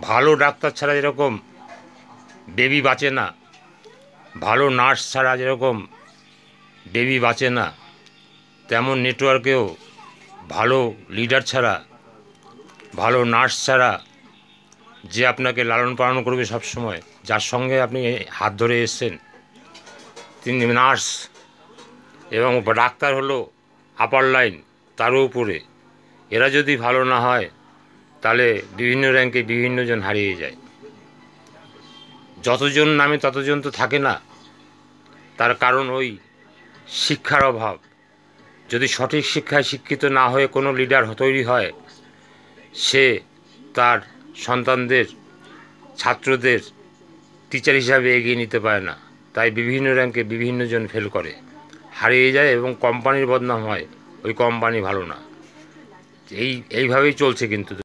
ভালো ডাক্তার ছাড়া যেরকম বেবি বাঁচে না, ভালো নার্স ছাড়া যেরকম বেবি বাঁচে না, তেমন নেটওয়ার্কেও ভালো লিডার ছাড়া, ভালো নার্স ছাড়া, যে আপনাকে লালন পালন করবে সবসময়, যার সঙ্গে আপনি হাত ধরে এসছেন তিনি নার্স, এবং ডাক্তার হলো আপার লাইন, তারও উপরে, এরা যদি ভালো না হয় তাহলে বিভিন্ন র্যাঙ্কে বিভিন্নজন হারিয়ে যায়। যতজন নামে ততজন তো থাকে না, তার কারণ ওই শিক্ষার অভাব। যদি সঠিক শিক্ষায় শিক্ষিত না হয়ে কোনো লিডার তৈরি হয়, সে তার সন্তানদের, ছাত্রদের টিচার হিসাবে এগিয়ে নিতে পারে না, তাই বিভিন্ন র্যাঙ্কে বিভিন্নজন ফেল করে, হারিয়ে যায় এবং কোম্পানির বদনাম হয়, ওই কোম্পানি ভালো না। এইভাবেই চলছে কিন্তু।